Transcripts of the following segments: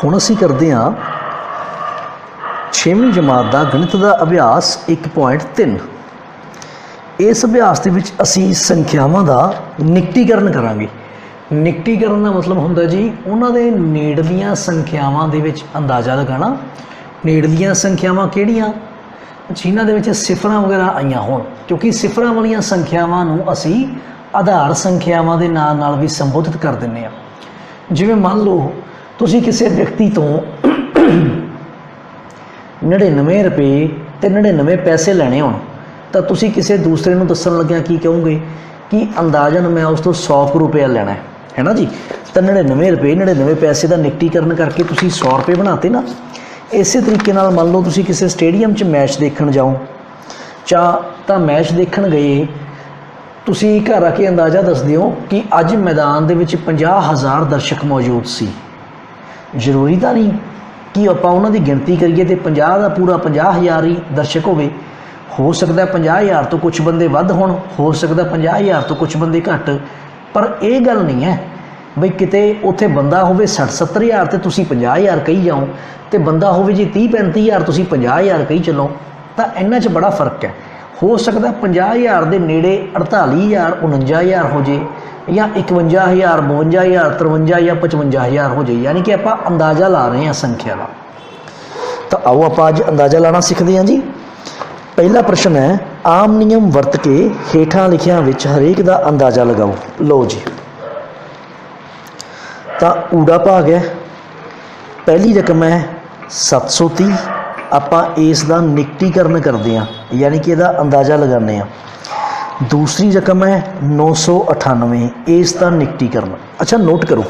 ਹੁਣ ਅਸੀਂ ਕਰਦੇ ਹਾਂ 6ਵੀਂ ਜਮਾਤ ਦਾ ਗਣਿਤ ਦਾ ਅਭਿਆਸ 1.3। ਇਸ ਅਭਿਆਸ ਦੇ ਵਿੱਚ ਅਸੀਂ ਸੰਖਿਆਵਾਂ ਦਾ ਨਿਕਟੀਕਰਨ ਕਰਾਂਗੇ। ਨਿਕਟੀਕਰਨ ਦਾ ਮਤਲਬ ਹੁੰਦਾ ਜੀ ਉਹਨਾਂ ਦੇ ਨੇੜਲੀਆਂ ਸੰਖਿਆਵਾਂ ਦੇ ਵਿੱਚ ਅੰਦਾਜ਼ਾ ਲਗਾਉਣਾ। ਨੇੜਲੀਆਂ ਸੰਖਿਆਵਾਂ ਕਿਹੜੀਆਂ ਜਿਨ੍ਹਾਂ ਦੇ ਵਿੱਚ ਸਿਫਰਾਂ ਵਗੈਰਾ ਆਈਆਂ ਹੋਣ, ਕਿਉਂਕਿ ਸਿਫਰਾਂ ਵਾਲੀਆਂ ਸੰਖਿਆਵਾਂ ਨੂੰ ਅਸੀਂ ਆਧਾਰ ਸੰਖਿਆਵਾਂ ਦੇ ਨਾਂ ਨਾਲ ਵੀ ਸੰਬੋਧਿਤ ਕਰ ਦਿੰਦੇ ਹਾਂ। ਜਿਵੇਂ ਮੰਨ ਲਓ ਤੁਸੀਂ ਕਿਸੇ ਵਿਅਕਤੀ ਤੋਂ 99 ਰੁਪਏ ਤੇ 99 ਪੈਸੇ ਲੈਣੇ ਹੋਣ ਤਾਂ ਤੁਸੀਂ ਕਿਸੇ ਦੂਸਰੇ ਨੂੰ ਦੱਸਣ ਲੱਗਿਆ ਕੀ ਕਹੋਗੇ ਕਿ ਅੰਦਾਜ਼ਨ ਮੈਂ ਉਸ ਤੋਂ 100 ਰੁਪਏ ਲੈਣਾ ਹੈ ਨਾ ਜੀ। ਤਾਂ 99 ਰੁਪਏ 99 ਪੈਸੇ ਦਾ ਨਿਕਟੀਕਰਨ ਕਰਕੇ ਤੁਸੀਂ 100 ਰੁਪਏ ਬਣਾਤੇ ਨਾ। ਇਸੇ ਤਰੀਕੇ ਨਾਲ ਮੰਨ ਲਓ ਤੁਸੀਂ ਕਿਸੇ ਸਟੇਡੀਅਮ 'ਚ ਮੈਚ ਦੇਖਣ ਜਾਓ ਤਾਂ ਮੈਚ ਦੇਖਣ ਗਏ, ਤੁਸੀਂ ਘਰ ਆ ਕੇ ਅੰਦਾਜ਼ਾ ਦੱਸਦੇ ਹੋ ਕਿ ਅੱਜ ਮੈਦਾਨ ਦੇ ਵਿੱਚ 50,000 ਦਰਸ਼ਕ ਮੌਜੂਦ ਸੀ। ਜ਼ਰੂਰੀ ਤਾਂ ਨਹੀਂ ਕਿ ਆਪਾਂ ਉਹਨਾਂ ਦੀ ਗਿਣਤੀ ਕਰੀਏ ਅਤੇ 50 ਦਾ ਪੂਰਾ 50,000 ਹੀ ਦਰਸ਼ਕ ਹੋਵੇ। ਹੋ ਸਕਦਾ 50,000 ਤੋਂ ਕੁਛ ਬੰਦੇ ਵੱਧ ਹੋਣ, ਹੋ ਸਕਦਾ 50,000 ਤੋਂ ਕੁਛ ਬੰਦੇ ਘੱਟ, ਪਰ ਇਹ ਗੱਲ ਨਹੀਂ ਹੈ ਬਈ ਕਿਤੇ ਉੱਥੇ ਬੰਦਾ ਹੋਵੇ 60-70,000 ਅਤੇ ਤੁਸੀਂ 50,000 ਕਹੀ ਜਾਓ, ਅਤੇ ਬੰਦਾ ਹੋਵੇ ਜੀ 30-35,000 ਤੁਸੀਂ 50,000 ਕਹੀ ਚੱਲੋ। ਤਾਂ ਇਹਨਾਂ 'ਚ ਬੜਾ ਫਰਕ ਹੈ। ਹੋ ਸਕਦਾ 50,000 ਦੇ ਨੇੜੇ 48,000 49,000 ਹੋ ਜੇ, ਜਾਂ 51,000 52,000 53 ਜਾਂ 55,000 ਹੋ ਜਾਏ। ਯਾਨੀ ਕਿ ਆਪਾਂ ਅੰਦਾਜ਼ਾ ਲਾ ਰਹੇ ਹਾਂ ਸੰਖਿਆ ਦਾ। ਤਾਂ ਆਓ ਆਪਾਂ ਅੱਜ ਅੰਦਾਜ਼ਾ ਲਾਣਾ ਸਿੱਖਦੇ ਹਾਂ ਜੀ। ਪਹਿਲਾ ਪ੍ਰਸ਼ਨ ਹੈ, ਆਮ ਨਿਯਮ ਵਰਤ ਕੇ ਹੇਠਾਂ ਲਿਖਿਆਂ ਵਿੱਚ ਹਰੇਕ ਦਾ ਅੰਦਾਜ਼ਾ ਲਗਾਓ। ਲਓ ਜੀ, ਤਾਂ ਊੜਾ ਭਾਗ ਹੈ। ਪਹਿਲੀ ਰਕਮ ਹੈ 730। ਆਪਾਂ ਇਸ ਦਾ ਨਿਕਟੀਕਰਨ ਕਰਦੇ ਹਾਂ, ਯਾਨੀ ਕਿ ਇਹਦਾ ਅੰਦਾਜ਼ਾ ਲਗਾਉਂਦੇ ਹਾਂ। ਦੂਸਰੀ ਰਕਮ ਹੈ 998, ਇਸ ਦਾ ਨਿਕਟੀਕਰਨ। ਅੱਛਾ ਨੋਟ ਕਰੋ,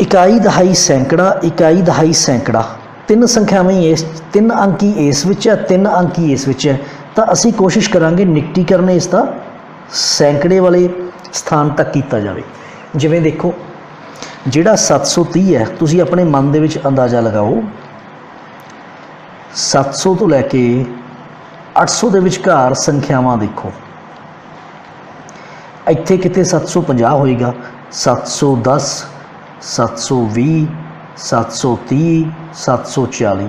ਇਕਾਈ ਦਹਾਈ ਸੈਂਕੜਾ, ਇਕਾਈ ਦਹਾਈ ਸੈਂਕੜਾ, ਤਿੰਨ ਸੰਖਿਆਵਾਂ ਹੀ ਇਸ, 3 ਅੰਕ ਹੀ ਇਸ ਵਿੱਚ ਹੈ, 3 ਅੰਕ ਹੀ ਇਸ ਵਿੱਚ ਹੈ। ਤਾਂ ਅਸੀਂ ਕੋਸ਼ਿਸ਼ ਕਰਾਂਗੇ ਨਿਕਟੀਕਰਨ ਇਸ ਦਾ ਸੈਂਕੜੇ ਵਾਲੇ ਸਥਾਨ ਤੱਕ ਕੀਤਾ ਜਾਵੇ। ਜਿਵੇਂ ਦੇਖੋ ਜਿਹੜਾ 730 ਹੈ, ਤੁਸੀਂ ਆਪਣੇ ਮਨ ਦੇ ਵਿੱਚ ਅੰਦਾਜ਼ਾ ਲਗਾਓ। 700 ਤੋਂ ਲੈ ਕੇ 800 ਦੇ ਵਿਚਕਾਰ ਸੰਖਿਆਵਾਂ ਦੇਖੋ। ਇੱਥੇ ਕਿਤੇ 750 ਹੋਏਗਾ, 710, 720, 730, 740,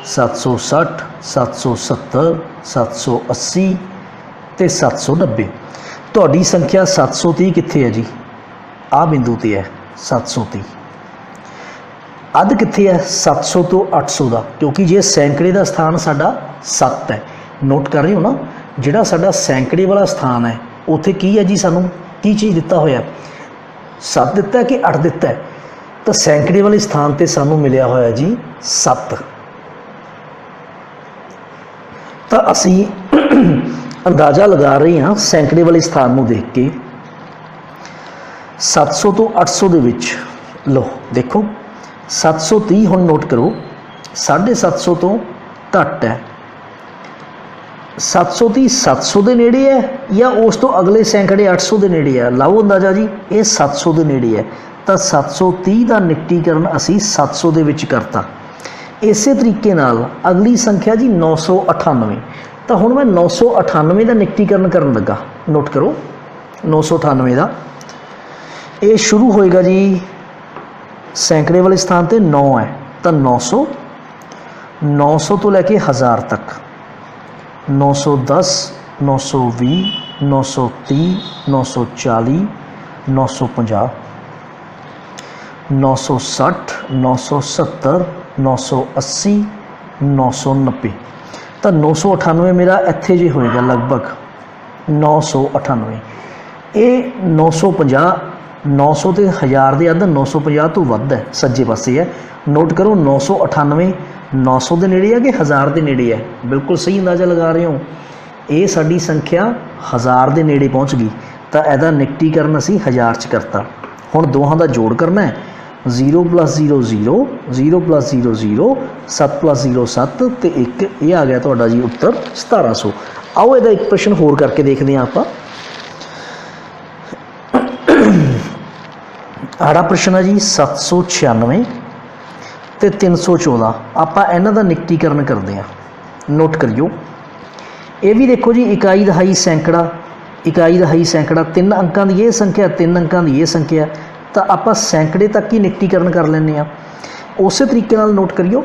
760, 770, 780 ਅਤੇ 790। ਤੁਹਾਡੀ ਸੰਖਿਆ 730 ਕਿੱਥੇ ਹੈ ਜੀ? ਆਹ ਬਿੰਦੂ 'ਤੇ ਹੈ 730। ਅੱਧ ਕਿੱਥੇ ਹੈ? 700 ਤੋਂ 800 ਦਾ, ਕਿਉਂਕਿ ਜੇ ਸੈਂਕੜੇ ਦਾ ਸਥਾਨ ਸਾਡਾ 7 ਹੈ। ਨੋਟ ਕਰ ਰਹੇ ਹੋ ਨਾ, ਜਿਹੜਾ ਸਾਡਾ ਸੈਂਕੜੇ ਵਾਲਾ ਸਥਾਨ ਹੈ ਉੱਥੇ ਕੀ ਹੈ ਜੀ? ਸਾਨੂੰ ਕੀ ਚੀਜ਼ ਦਿੱਤਾ ਹੋਇਆ? 7 ਦਿੱਤਾ ਕਿ 8 ਦਿੱਤਾ ਹੈ? ਤਾਂ ਸੈਂਕੜੇ ਵਾਲੇ ਸਥਾਨ 'ਤੇ ਸਾਨੂੰ ਮਿਲਿਆ ਹੋਇਆ ਜੀ 7। ਤਾਂ ਅਸੀਂ ਅੰਦਾਜ਼ਾ ਲਗਾ ਰਹੇ ਹਾਂ ਸੈਂਕੜੇ ਵਾਲੇ ਸਥਾਨ ਨੂੰ ਦੇਖ ਕੇ। 700 ਤੋਂ 800 ਦੇ ਵਿੱਚ ਲਓ ਦੇਖੋ 730 ਹੁਣ ਨੋਟ ਕਰੋ 750 ਤੋਂ ਘੱਟ ਹੈ। 730 700 ਦੇ ਨੇੜੇ ਹੈ ਜਾਂ ਉਸ ਤੋਂ ਅਗਲੇ ਸੈਂਕੜੇ 800 ਦੇ ਨੇੜੇ ਹੈ? ਲਾਓ ਅੰਦਾਜ਼ਾ ਜੀ, ਇਹ 700 ਦੇ ਨੇੜੇ ਹੈ। ਤਾਂ 730 ਦਾ ਨਿਕਟੀਕਰਨ ਅਸੀਂ 700 ਦੇ ਵਿੱਚ ਕਰਤਾ। ਇਸੇ ਤਰੀਕੇ ਨਾਲ ਅਗਲੀ ਸੰਖਿਆ ਜੀ 998। ਤਾਂ ਹੁਣ ਮੈਂ 998 ਦਾ ਨਿਕਟੀਕਰਨ ਕਰਨ ਲੱਗਾ। ਨੋਟ ਕਰੋ 998 ਦਾ, ਇਹ ਸ਼ੁਰੂ ਹੋਏਗਾ ਜੀ ਸੈਂਕੜੇ ਵਾਲੇ ਸਥਾਨ 'ਤੇ 9 ਹੈ। ਤਾਂ 900, 900 ਤੋਂ ਲੈ ਕੇ 1000 ਤੱਕ, 910, 920, 930, 940, 950, 960, 970, 980, 990। ਤਾਂ 998 ਮੇਰਾ ਇੱਥੇ ਜੇ ਹੋਏਗਾ ਲਗਭਗ 998। ਇਹ 950, 900 ਤੇ 1000 ਦੇ ਅੱਧ 950 ਤੋਂ ਵੱਧ ਹੈ, ਸੱਜੇ ਪਾਸੇ ਹੈ। ਨੋਟ ਕਰੋ 998 900 ਦੇ ਨੇੜੇ ਹੈ ਕਿ 1000 ਦੇ ਨੇੜੇ ਹੈ? ਬਿਲਕੁਲ ਸਹੀ ਅੰਦਾਜ਼ਾ ਲਗਾ ਰਹੇ ਹੋ। ਇਹ ਸਾਡੀ ਸੰਖਿਆ 1000 ਦੇ ਨੇੜੇ ਪਹੁੰਚ ਗਈ। ਤਾਂ ਇਹਦਾ ਨਿਕਟੀਕਰਨ ਅਸੀਂ 1000 'ਚ ਕਰਤਾ। ਹੁਣ ਦੋਹਾਂ ਦਾ ਜੋੜ ਕਰਨਾ ਹੈ। 0 + 0 0, 0 + 0 0, 7 + 0 7 ਅਤੇ 1। ਇਹ ਆ ਗਿਆ ਤੁਹਾਡਾ ਜੀ ਉੱਤਰ 1700। ਆਓ ਇਹਦਾ ਇੱਕ ਪ੍ਰਸ਼ਨ ਹੋਰ ਕਰਕੇ ਦੇਖਦੇ ਹਾਂ ਆਪਾਂ। ਆੜਾ ਪ੍ਰਸ਼ਨ ਹੈ ਜੀ 796 ਅਤੇ 314। ਆਪਾਂ ਇਹਨਾਂ ਦਾ ਨਿਕਟੀਕਰਨ ਕਰਦੇ ਹਾਂ। ਨੋਟ ਕਰਿਓ, ਇਹ ਵੀ ਦੇਖੋ ਜੀ ਇਕਾਈ ਦਹਾਈ ਸੈਂਕੜਾ, ਇਕਾਈ ਦਹਾਈ ਸੈਂਕੜਾ, 3 ਅੰਕਾਂ ਦੀ ਇਹ ਸੰਖਿਆ, 3 ਅੰਕਾਂ ਦੀ ਇਹ ਸੰਖਿਆ। ਤਾਂ ਆਪਾਂ ਸੈਂਕੜੇ ਤੱਕ ਹੀ ਨਿਕਟੀਕਰਨ ਕਰ ਲੈਂਦੇ ਆ। ਉਸੇ ਤਰੀਕੇ ਨਾਲ ਨੋਟ ਕਰਿਓ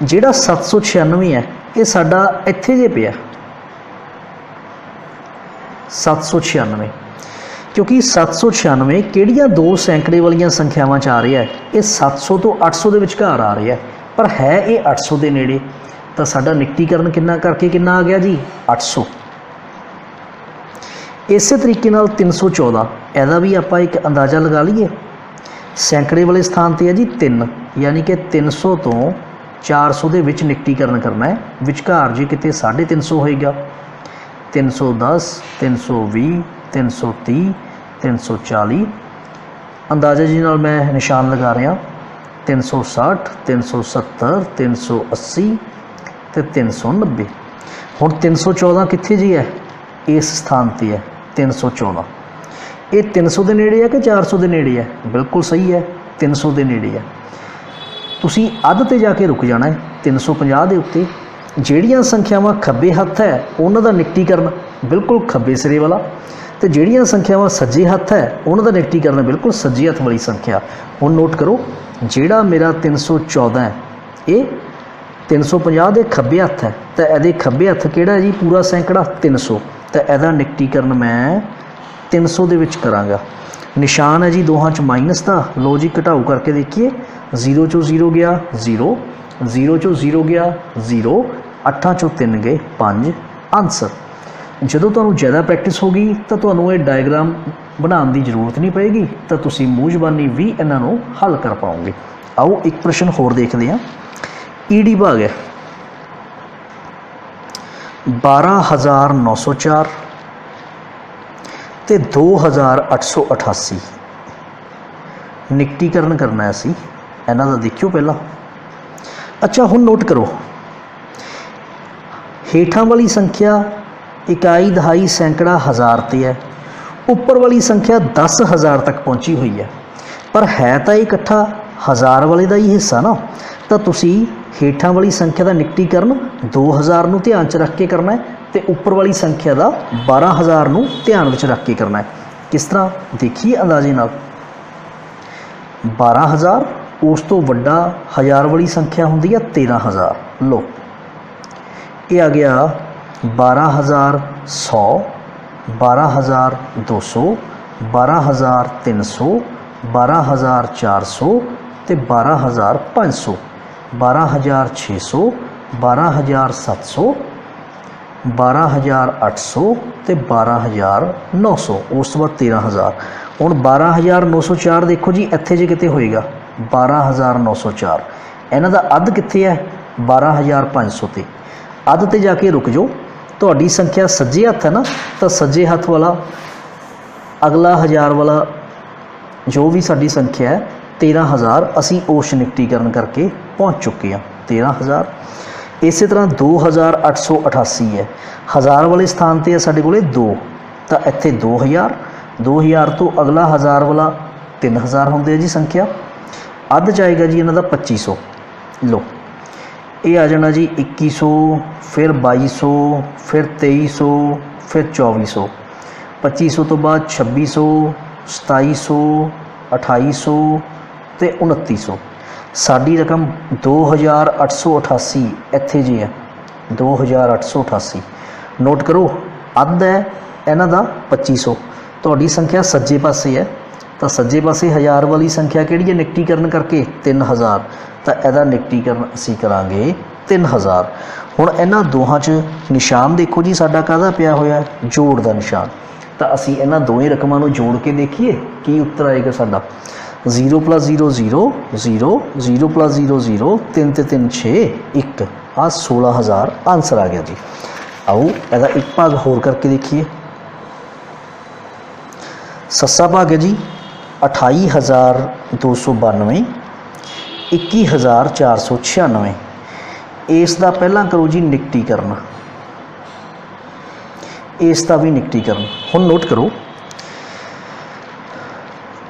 ਜਿਹੜਾ 796 ਹੈ ਇਹ ਸਾਡਾ ਇੱਥੇ ਜੇ ਪਿਆ 796, क्योंकि 796 ਕਿਹੜੀਆਂ ਦੋ ਸੈਂਕੜੇ ਵਾਲੀਆਂ ਸੰਖਿਆਵਾਂ 'ਚ ਆ ਰਿਹਾ ਹੈ, ਇਹ 700 ਤੋਂ 800 ਦੇ ਵਿਚਕਾਰ ਆ ਰਿਹਾ ਪਰ ਹੈ ਇਹ 800 ਦੇ ਨੇੜੇ। ਤਾਂ ਸਾਡਾ ਨਿਕਟੀਕਰਨ ਕਿੰਨਾ ਕਰਕੇ ਕਿੰਨਾ ਆ ਗਿਆ ਜੀ 800। ਇਸੇ ਤਰੀਕੇ ਨਾਲ 314 ਇਹਦਾ ਵੀ ਆਪਾਂ ਇੱਕ ਅੰਦਾਜ਼ਾ ਲਗਾ ਲਈਏ। ਸੈਂਕੜੇ ਵਾਲੇ ਸਥਾਨ ਤੇ ਹੈ ਜੀ 3, यानी कि 300 ਤੋਂ 400 ਦੇ ਵਿੱਚ ਨਿਕਟੀਕਰਨ ਕਰਨਾ ਹੈ। ਵਿਚਕਾਰ ਜੇ ਕਿਤੇ 350 ਹੋਏਗਾ 310 320 330 340 ਅੰਦਾਜ਼ੇ ਜੀ ਨਾਲ ਮੈਂ ਨਿਸ਼ਾਨ ਲਗਾ ਰਿਹਾ 360 370 380 ਤੇ 390। ਹੁਣ 314 ਕਿੱਥੇ ਜੀ ਹੈ, ਇਸ ਸਥਾਨ ਤੇ ਹੈ 314। ਇਹ 300 ਦੇ ਨੇੜੇ ਹੈ ਕਿ 400 ਦੇ ਨੇੜੇ ਹੈ? ਬਿਲਕੁਲ ਸਹੀ ਹੈ 300 ਦੇ ਨੇੜੇ ਹੈ। ਤੁਸੀਂ ਅੱਧ ਤੇ ਜਾ ਕੇ ਰੁਕ ਜਾਣਾ ਹੈ 350 ਦੇ ਉੱਤੇ। ਜਿਹੜੀਆਂ ਸੰਖਿਆਵਾਂ ਖੱਬੇ ਹੱਥ ਹੈ ਉਹਨਾਂ ਦਾ ਨਿਕਟੀਕਰਨ ਬਿਲਕੁਲ ਖੱਬੇ ਸਿਰੇ ਵਾਲਾ, ਤੇ ਜਿਹੜੀਆਂ ਸੰਖਿਆਵਾਂ ਸੱਜੇ ਹੱਥ ਹੈ ਉਹਨਾਂ ਦਾ ਨਿਕਟੀਕਰਨ ਬਿਲਕੁਲ ਸੱਜੇ ਹੱਥ ਵਾਲੀ ਸੰਖਿਆ। ਹੁਣ ਨੋਟ ਕਰੋ ਜਿਹੜਾ ਮੇਰਾ 314 ਹੈ ਇਹ 350 ਦੇ ਖੱਬੇ ਹੱਥ ਹੈ, ਤਾਂ ਇਹਦੇ ਖੱਬੇ ਹੱਥ ਕਿਹੜਾ ਹੈ ਜੀ ਪੂਰਾ ਸੈਂਕੜਾ 300, ਤਾਂ ਇਹਦਾ ਨਿਕਟੀਕਰਨ ਮੈਂ 300 ਦੇ ਵਿੱਚ ਕਰਾਂਗਾ। ਨਿਸ਼ਾਨ ਹੈ ਜੀ ਦੋਹਾਂ 'ਚ ਮਾਈਨਸ ਦਾ। ਲੋ ਜੀ ਘਟਾਓ ਕਰਕੇ ਦੇਖੀਏ 0 ਚੋਂ 0 ਗਿਆ 0, 0 ਚੋਂ 0 ਗਿਆ 0, 8 ਚੋਂ 3 ਗਏ 5 ਆਨਸਰ। ਜਦੋਂ ਤੁਹਾਨੂੰ ਜ਼ਿਆਦਾ ਪ੍ਰੈਕਟਿਸ ਹੋ ਗਈ ਤਾਂ ਤੁਹਾਨੂੰ ਇਹ ਡਾਇਗਰਾਮ ਬਣਾਉਣ ਦੀ ਜ਼ਰੂਰਤ ਨਹੀਂ ਪਏਗੀ, ਤਾਂ ਤੁਸੀਂ ਮੂੰਹ ਜ਼ਬਾਨੀ ਵੀ ਇਹਨਾਂ ਨੂੰ ਹੱਲ ਕਰ ਪਾਓਗੇ। ਆਓ ਇੱਕ ਪ੍ਰਸ਼ਨ ਹੋਰ ਦੇਖਦੇ ਹਾਂ। ਈਡੀ ਭਾਗ ਹੈ 12904 ਤੇ 2888। ਨਿਕਟੀਕਰਨ ਕਰਨਾ ਹੈ ਅਸੀਂ ਇਹਨਾਂ ਦਾ, ਦੇਖਿਓ ਪਹਿਲਾਂ। ਅੱਛਾ ਹੁਣ ਨੋਟ ਕਰੋ ਹੇਠਾਂ ਵਾਲੀ ਸੰਖਿਆ ਇਕਾਈ ਦਹਾਈ ਸੈਂਕੜਾ ਹਜ਼ਾਰ ਤੇ ਹੈ, ਉੱਪਰ ਵਾਲੀ ਸੰਖਿਆ 10,000 ਤੱਕ ਪਹੁੰਚੀ ਹੋਈ ਹੈ, ਪਰ ਹੈ ਤਾਂ ਇਹ ਇਕੱਠਾ ਹਜ਼ਾਰ ਵਾਲੇ ਦਾ ਹੀ ਹਿੱਸਾ ਨਾ। ਤਾਂ ਤੁਸੀਂ ਹੇਠਾਂ ਵਾਲੀ ਸੰਖਿਆ ਦਾ ਨਿਕਟੀਕਰਨ 2000 ਨੂੰ ਧਿਆਨ 'ਚ ਰੱਖ ਕੇ ਕਰਨਾ ਹੈ ਤੇ ਉੱਪਰ ਵਾਲੀ ਸੰਖਿਆ ਦਾ 12000 ਨੂੰ ਧਿਆਨ ਵਿੱਚ ਰੱਖ ਕੇ ਕਰਨਾ ਹੈ। ਕਿਸ ਤਰ੍ਹਾਂ ਦੇਖੀਏ ਅੰਦਾਜ਼ੇ ਨਾਲ। 12000 ਉਸ ਤੋਂ ਵੱਡਾ ਹਜ਼ਾਰ ਵਾਲੀ ਸੰਖਿਆ ਹੁੰਦੀ ਹੈ 13000। ਲੋ ਇਹ ਆ ਗਿਆ 12100, 12200, 12300, 12400 ਤੇ 12500, 12600, 12700, 12800 ਤੇ 12900। ਉਸ ਤੋਂ ਬਾਅਦ 13000। ਹੁਣ 12904 ਦੇਖੋ ਜੀ ਇੱਥੇ ਜੇ ਕਿਤੇ ਹੋਏਗਾ 12904। ਇਹਨਾਂ ਦਾ ਅੱਧ ਕਿੱਥੇ ਹੈ 12500 ਤੇ। ਅੱਧ ਤੇ ਜਾ ਕੇ ਰੁਕ ਜਾਓ। ਤੁਹਾਡੀ ਸੰਖਿਆ ਸੱਜੇ ਹੱਥ ਹੈ ਨਾ, ਤਾਂ ਸੱਜੇ ਹੱਥ ਵਾਲਾ ਅਗਲਾ ਹਜ਼ਾਰ ਵਾਲਾ ਜੋ ਵੀ ਸਾਡੀ ਸੰਖਿਆ ਹੈ 13000 ਅਸੀਂ ਉਸ ਨਿਕਟੀਕਰਨ ਕਰਕੇ ਪਹੁੰਚ ਚੁੱਕੇ ਹਾਂ 13000। ਇਸੇ ਤਰ੍ਹਾਂ 2888 ਹੈ, ਹਜ਼ਾਰ ਵਾਲੇ ਸਥਾਨ 'ਤੇ ਹੈ ਸਾਡੇ ਕੋਲੇ 2, ਤਾਂ ਇੱਥੇ 2000, 2000 ਤੋਂ ਅਗਲਾ ਹਜ਼ਾਰ ਵਾਲਾ 3000 ਹੁੰਦੇ ਆ ਜੀ ਸੰਖਿਆ। ਅੱਧ ਜਾਏਗਾ ਜੀ ਇਹਨਾਂ ਦਾ 2500। ਲੋ ਇਹ ਆ ਜਾਣਾ ਜੀ 2100, ਫਿਰ 2200, ਫਿਰ 2300, ਫਿਰ 2400। 2500 ਤੋਂ ਬਾਅਦ 2600, 2700, 2800 ਤੇ 2900। ਸਾਡੀ ਰਕਮ 2888 ਇੱਥੇ ਜੀ ਹੈ 2888। ਨੋਟ ਕਰੋ ਅੱਧ ਹੈ ਇਹਨਾਂ ਦਾ 2500। ਤੁਹਾਡੀ ਸੰਖਿਆ ਸੱਜੇ ਪਾਸੇ ਹੈ, ਤਾਂ ਸੱਜੇ ਪਾਸੇ ਹਜ਼ਾਰ ਵਾਲੀ ਸੰਖਿਆ ਕਿਹੜੀ ਹੈ ਨਿਕਟੀਕਰਨ ਕਰਕੇ 3000, ਤਾਂ ਇਹਦਾ ਨਿਕਟੀਕਰਨ ਅਸੀਂ ਕਰਾਂਗੇ 3000। ਹੁਣ ਇਹਨਾਂ ਦੋਹਾਂ 'ਚ ਨਿਸ਼ਾਨ ਦੇਖੋ ਜੀ ਸਾਡਾ ਕਾਹਦਾ ਪਿਆ ਹੋਇਆ ਜੋੜ ਦਾ ਨਿਸ਼ਾਨ, ਤਾਂ ਅਸੀਂ ਇਹਨਾਂ ਦੋਵੇਂ ਰਕਮਾਂ ਨੂੰ ਜੋੜ ਕੇ ਦੇਖੀਏ ਕੀ ਉੱਤਰ ਆਏਗਾ ਸਾਡਾ। 0 + 0 0 0, 0 + 0 0, 3 ਤੇ 3 6, 1 ਆ 16000 ਆਨਸਰ ਆ ਗਿਆ ਜੀ। ਆਓ ਇਹਦਾ ਇੱਕ ਭਾਗ ਹੋਰ ਕਰਕੇ ਦੇਖੀਏ। ਸੱਸਾ ਭਾਗ ਹੈ ਜੀ 28292, 21496। ਇਸ ਦਾ ਪਹਿਲਾਂ ਕਰੋ ਜੀ ਨਿਕਟੀਕਰਨ, ਇਸ ਦਾ ਵੀ ਨਿਕਟੀਕਰਨ। ਹੁਣ ਨੋਟ ਕਰੋ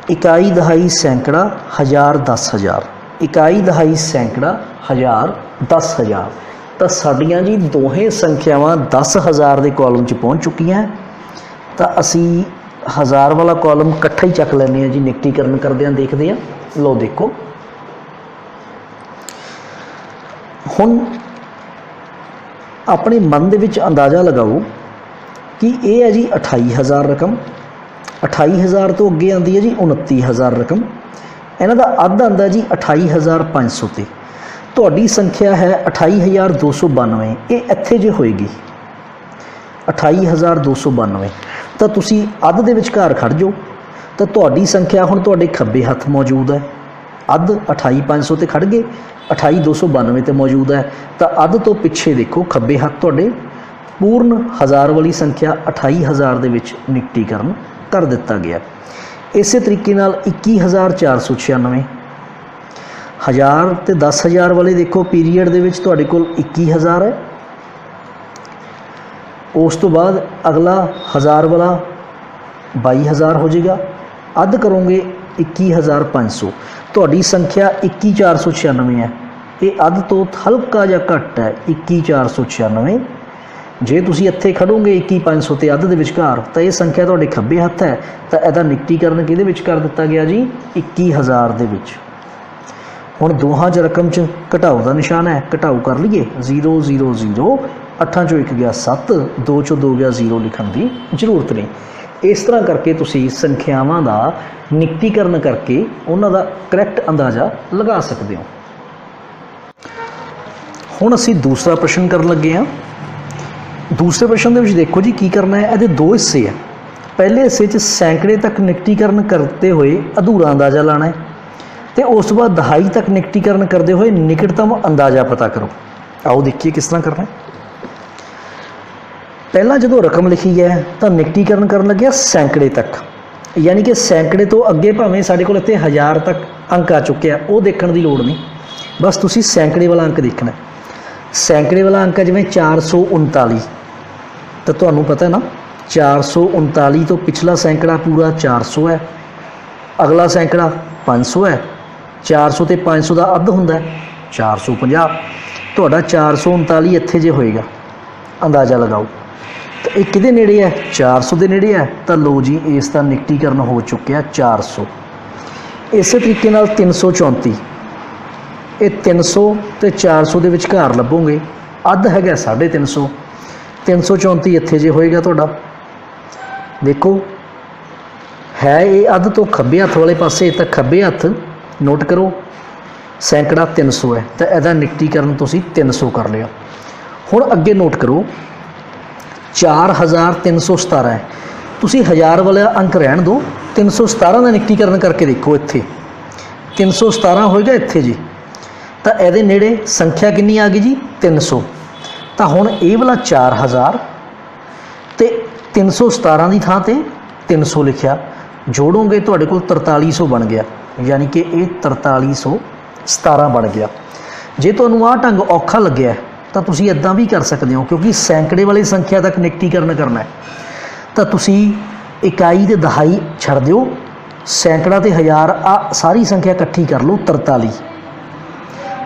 ਇਕਾਈ ਦਹਾਈ ਸੈਂਕੜਾ ਹਜ਼ਾਰ 10000, ਇਕਾਈ ਦਹਾਈ ਸੈਂਕੜਾ ਹਜ਼ਾਰ 10000। ਤਾਂ ਸਾਡੀਆਂ ਜੀ ਦੋਹੇ ਸੰਖਿਆਵਾਂ 10000 ਦੇ ਕਾਲਮ 'ਚ ਪਹੁੰਚ ਚੁੱਕੀਆਂ। ਤਾਂ ਅਸੀਂ हज़ार वाला कॉलम इकट्ठा ही चक लैंदे हैं जी, निगटीकरण करदे हैं, देखते हैं। लो देखो हुण अपने मन दे विच अंदाज़ा लगाओ कि ये है जी 28,000 रकम, 28,000 तो अगे आती है जी 29,000 रकम, इन्हां दा अद्ध आंदा जी 28,500 ते तुहाडी संख्या है 28,292, ये इत्थे जे होएगी 28,292, तो तुसी अद्ध दे विचकार खड़ जाओ, तो तुहाडी संख्या हुण तुहाडे खब्बे हत्थ मौजूद है, अद्ध 28,500 ते खड़ गए, 28,292 ते मौजूद है, तो अद्ध तो पिछे देखो खब्बे हत्थ तुहाडे पूर्ण हज़ार वाली संख्या 28,000 दे विच निगटीकरण कर दिता गया। इस तरीके नाल 21,496, 1000 ते 10,000 वाले देखो पीरीयड दे विच तुहाडे कोल 21,000 है, उस तो बाद अगला 1000 वाला 22,000 हो जाएगा, अद्ध करोगे 21,500, तुहाडी संख्या 21,496 है, ये अद्ध तो हल्का जिहा घट है 21,496। जे तुसी इत्थे खड़ोगे 21,500 ते अद्ध दे विचकार, तो ये संख्या तुहाडे खब्बे हत्थ है, तो इहदा निगटीकरण किहदे विच कर दिता गया जी 21,000 दे विच। हुण दोहां च रकम च घटाओ का निशान है, घटाओ कर लीए 0 0 0, 8 चों 1 गया 7, 2 चों 2 गया 0 लिखण की जरूरत नहीं। इस तरह करके तुसी संख्यावां दा निगटीकरण करके उन्हां दा करैक्ट अंदाज़ा लगा सकते हो। हुण असीं दूसरा प्रश्न करन लगे हां। दूसरे प्रश्न के देखो जी की करना है, ये दो हिस्से है। पहले हिस्से च सैकड़े तक निगटीकरण करते हुए अधूरा अंदाज़ा लाना है, तो उस बाद दहाई तक निगटीकरण करते हुए निकटतम अंदाज़ा पता करो। आओ देखिए किस तरह करना है। पहला जो रकम लिखी है तो निगटीकरण कर लगे सैकड़े तक, यानी कि सैकड़े तो अगे भावें साढ़े कोल इत्थे 1000 तक अंक आ चुके हैं, वो देखने की लोड़ नहीं, बस तुसी सैकड़े वाला अंक देखना है। सैकड़े वाला अंक है जिवें 439, तो तुहानूं पता है ना 439 तो पिछला सैकड़ा पूरा 400 है, अगला सैकड़ा 500 है, 400 ते 500 का अद्ध हुंदा है 450, तुहाडा 439 इत्थे जे होएगा, अंदाज़ा लगाओ। तो ये किहदे नेड़े है 400 के नेड़े है, तो लो जी इसका निगटीकरण हो चुकिया 400। इस तरीके नाल 334, ये 300 ते 400 के विचकार लभोगे, अद्ध है 350, 334 इत्थे जे होएगा तुहाडा। देखो है ये अद्ध तो खब्बे हत्थ वाले पासे, तो खब्बे हत्थ नोट करो सैकड़ा 300 है, तो यदा निगटीकरण तुसीं 300 कर लिया। हुण अगे नोट करो 4,317 है, तुसीं 1000 वाला अंक रहन दो, 317 का निगटीकरण करके देखो, इत्थे 317 होएगा इत्थे जी, तो ये नेड़े संख्या कितनी आ गई जी 300। तो हुण ये वाला 4,000 ते 317 की थां ते 300 लिखिया, जोड़ोगे तो 4300 बन गया, यानी कि ये 4317 बन गया। जे तुहानूं आह ढंग औखा लग्या तो तुसीं इदां भी कर सकते हो, क्योंकि सैकड़े वाली संख्या तक निगटीकरण करना है, तो तुसीं इकाई ते दहाई छड़ दिओ, सैकड़ा ते 1000 आ सारी संख्या इकट्ठी कर लो 43,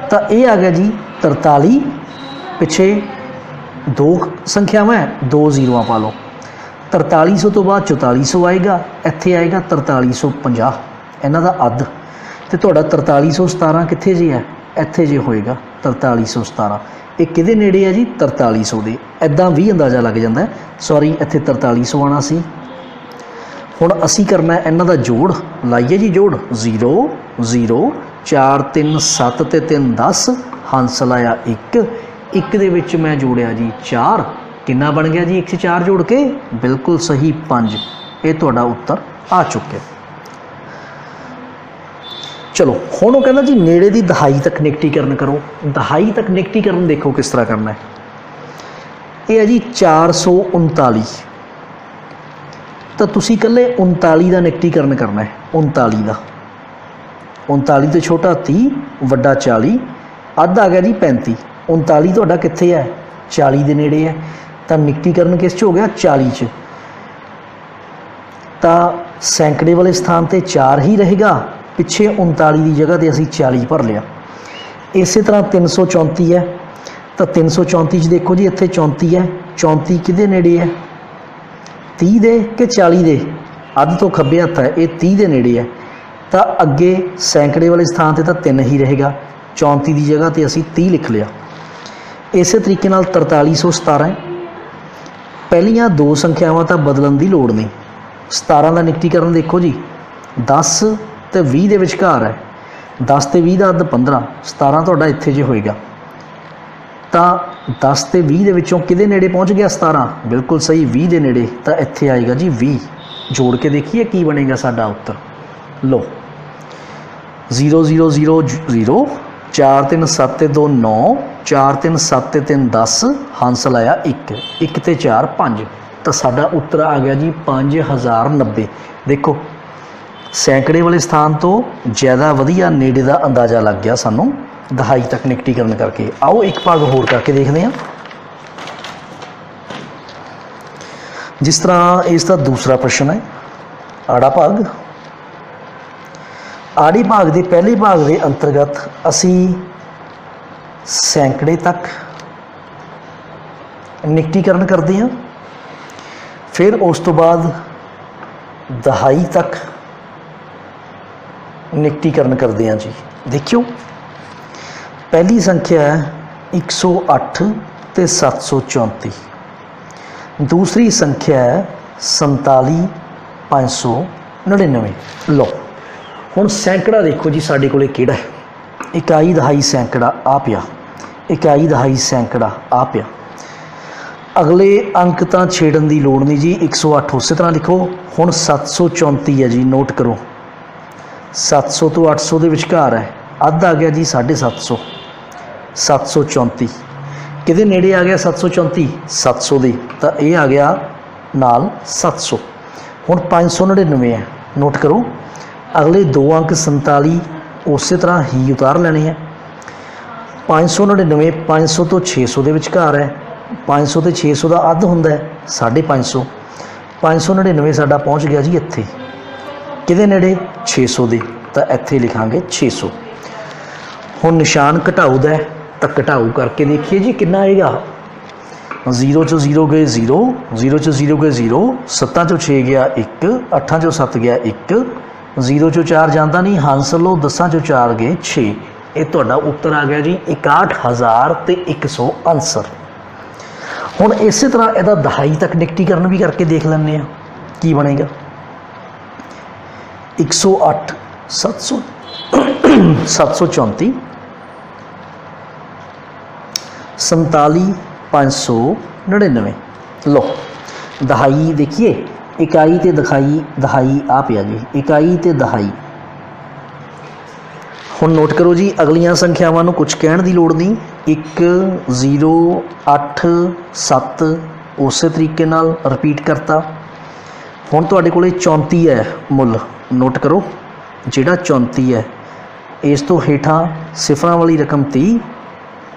तो ये आ गया जी 43, पिछे दो संख्यावां है, 2 जीरोआं पा लो, 4300 तो बाद 4400 आएगा, इत्थे आएगा 4350, इन्हां दा अद्ध, तो तुहाडा 4317 कित्थे जे है, इत्थे जे होएगा 4317। ये किहदे नेड़े है जी 4300 दे, इदां भी अंदाज़ा लग जाता है, सॉरी इत्थे 4300 आना सी। हुण असीं करना है इन्हां दा जोड़, लाइए जी जोड़ 0 0, 4 3 7 ते 3 10, हंस लाया 1, 1 दे विच मैं जोड़िया जी 4, कितना बन गया जी 1 से 4 जोड़ के, बिल्कुल सही 5। ये तुहाडा उत्तर आ चुके। चलो हुण कहना जी नेड़े की दहाई तक निगटीकरण करो। दहाई तक निगटीकरण देखो किस तरह करना है। ये है जी 439, तो तुसी कल्ले 39 का निगटीकरण करना है, 39 का, 39 तो छोटा 30, वड्डा 40, अद्ध आ गया जी 35, 39 तुहाडा कित्थे है 40 के नेड़े है, तो निगटीकरण किस च हो गया 40 च, तो सैकड़े वाले स्थान पर 4 ही रहेगा, पिछे 39 की जगह पर असी 40 भर लिया। इस तरह 334 है, तो 334 देखो जी इत्थे 34 है, 34 किहदे नेड़े है 30 दे कि 40 दे, ਅੱਧ ਤੋਂ ਖੱਬੇ ਹੱਥ ਹੈ ਇਹ 30 ਦੇ ਨੇੜੇ ਹੈ, ਤਾਂ ਅੱਗੇ ਸੈਂਕੜੇ ਵਾਲੇ ਸਥਾਨ ਤੇ ਤਾਂ 3 ਹੀ ਰਹੇਗਾ, 34 ਦੀ ਜਗ੍ਹਾ ਤੇ ਅਸੀਂ 30 ਲਿਖ ਲਿਆ। ਇਸੇ ਤਰੀਕੇ ਨਾਲ 4317 ਹੈ। ਪਹਿਲੀਆਂ ਦੋ ਸੰਖਿਆਵਾਂ ਤਾਂ ਬਦਲਣ ਦੀ ਲੋੜ ਨਹੀਂ। 17 ਦਾ ਨਿਕਟੀਕਰਨ ਦੇਖੋ ਜੀ, 10 ਤੇ 20 ਦੇ ਵਿਚਕਾਰ ਹੈ, 10 ਤੇ 20 ਦਾ ਅੱਧ 15, 17 ਤੁਹਾਡਾ ਇੱਥੇ ਜੇ ਹੋਏਗਾ। ਤਾਂ 10 ਤੇ 20 ਦੇ ਵਿੱਚੋਂ ਕਿਹਦੇ ਨੇੜੇ ਪਹੁੰਚ ਗਿਆ 17? ਬਿਲਕੁਲ ਸਹੀ 20 ਦੇ ਨੇੜੇ, ਤਾਂ ਇੱਥੇ ਆਏਗਾ ਜੀ 20। ਜੋੜ ਕੇ ਦੇਖੀਏ ਕੀ ਬਣੇਗਾ ਸਾਡਾ ਉੱਤਰ। ਲਓ 0 0 0 0, 4 3 7 ਤੇ 2 9, 4 3 7 ਤੇ 3 10, ਹਾਸਲ ਆਇਆ 1, 1 ਤੇ 4 5, ਤਾਂ ਸਾਡਾ ਉੱਤਰ ਆ ਗਿਆ ਜੀ 5090। ਦੇਖੋ ਸੈਂਕੜੇ ਵਾਲੇ ਸਥਾਨ ਤੋਂ ਜ਼ਿਆਦਾ ਵਧੀਆ ਨੇੜੇ ਦਾ ਅੰਦਾਜ਼ਾ ਲੱਗ ਗਿਆ ਸਾਨੂੰ ਦਹਾਈ ਤੱਕ ਨਿਕਟੀਕਰਨ ਕਰਕੇ। ਆਓ ਇੱਕ ਭਾਗ ਹੋਰ ਕਰਕੇ ਦੇਖਦੇ ਹਾਂ। ਜਿਸ ਤਰ੍ਹਾਂ ਇਸ ਦਾ ਦੂਸਰਾ ਪ੍ਰਸ਼ਨ ਹੈ, ਆੜਾ ਭਾਗ। ਆੜੀ ਭਾਗ ਦੇ ਪਹਿਲੇ ਭਾਗ ਦੇ ਅੰਤਰਗਤ ਅਸੀਂ ਸੈਂਕੜੇ ਤੱਕ ਨਿਕਟੀਕਰਨ ਕਰਦੇ ਹਾਂ, ਫਿਰ ਉਸ ਤੋਂ ਬਾਅਦ ਦਹਾਈ ਤੱਕ ਨਿਕਟੀਕਰਨ ਕਰਦੇ ਹਾਂ ਜੀ। ਦੇਖਿਓ ਪਹਿਲੀ ਸੰਖਿਆ ਹੈ 108 ਤੇ 734, ਦੂਸਰੀ ਸੰਖਿਆ ਹੈ 47 599। ਲਓ ਹੁਣ ਸੈਂਕੜਾ ਦੇਖੋ ਜੀ ਸਾਡੇ ਕੋਲੇ ਕਿਹੜਾ ਹੈ। ਇਕਾਈ ਦਹਾਈ ਸੈਂਕੜਾ ਆ ਪਿਆ, ਇਕਾਈ ਦਹਾਈ ਸੈਂਕੜਾ ਆ ਪਿਆ। ਅਗਲੇ ਅੰਕ ਤਾਂ ਛੇੜਨ ਦੀ ਲੋੜ ਨਹੀਂ ਜੀ, 108 ਉਸੇ ਤਰ੍ਹਾਂ ਲਿਖੋ। ਹੁਣ 734 ਹੈ ਜੀ, ਨੋਟ ਕਰੋ 700 ਤੋਂ 800 ਦੇ ਵਿਚਕਾਰ ਹੈ, ਅੱਧ ਆ ਗਿਆ ਜੀ 750। 734 ਕਿਹਦੇ ਨੇੜੇ ਆ ਗਿਆ 734? 700 ਦੇ, ਤਾਂ ਇਹ ਆ ਗਿਆ ਨਾਲ 700। ਹੁਣ 599 ਹੈ, ਨੋਟ ਕਰੋ। ਅਗਲੇ ਦੋ ਅੰਕ 47 ਉਸੇ ਤਰ੍ਹਾਂ ਹੀ ਉਤਾਰ ਲੈਣੇ ਹੈ। 599 500 ਤੋਂ 600 ਦੇ ਵਿਚਕਾਰ ਹੈ, 500 ਤੇ 600 ਦਾ ਅੱਧ ਹੁੰਦਾ ਹੈ 550। 599 ਸਾਡਾ ਪਹੁੰਚ ਗਿਆ ਜੀ ਇੱਥੇ, ਕਿਹਦੇ ਨੇੜੇ? 600 ਦੇ, ਤਾਂ ਇੱਥੇ ਲਿਖਾਂਗੇ 600। ਹੁਣ ਨਿਸ਼ਾਨ ਘਟਾਊ ਦਾ, ਤਾਂ ਘਟਾਊ ਕਰਕੇ ਦੇਖੀਏ ਜੀ ਕਿੰਨਾ ਆਏਗਾ। 0 ਚੋਂ 0 ਗਏ 0, 0 ਚੋਂ 0 ਗਏ 0, 7 ਚੋਂ 6 ਗਿਆ 1, 8 ਚੋਂ 7 ਗਿਆ 1, 0 ਚੋਂ 4 ਜਾਂਦਾ ਨਹੀਂ, ਹਾਸਲ ਲਓ 10 ਚੋਂ 4 ਗਏ 6। ਇਹ ਤੁਹਾਡਾ ਉੱਤਰ ਆ ਗਿਆ ਜੀ 61100 ਆਨਸਰ। ਹੁਣ ਇਸੇ ਤਰ੍ਹਾਂ ਇਹਦਾ ਦਹਾਈ ਤੱਕ ਨਿਕਟੀਕਰਨ ਵੀ ਕਰਕੇ ਦੇਖ ਲੈਂਦੇ ਹਾਂ ਕੀ ਬਣੇਗਾ। 108 734, 47 599। ਲਓ ਦਹਾਈ ਦੇਖੀਏ, ਇਕਾਈ ਤੇ ਦਹਾਈ, ਦਹਾਈ ਆ ਪਿਆ ਜੀ, ਇਕਾਈ ਤੇ ਦਹਾਈ। ਹੁਣ ਨੋਟ ਕਰੋ ਜੀ, ਅਗਲੀਆਂ ਸੰਖਿਆਵਾਂ ਨੂੰ ਕੁਝ ਕਹਿਣ ਦੀ ਲੋੜ ਨਹੀਂ। 1 0 8 7 ਉਸੇ ਤਰੀਕੇ ਨਾਲ ਰਿਪੀਟ ਕਰਤਾ। ਹੁਣ ਤੁਹਾਡੇ ਕੋਲੇ 34 ਹੈ ਮੁੱਲ, ਨੋਟ ਕਰੋ ਜਿਹੜਾ 34 ਹੈ, ਇਸ ਤੋਂ ਹੇਠਾਂ ਸਿਫਰਾਂ ਵਾਲੀ ਰਕਮ 30,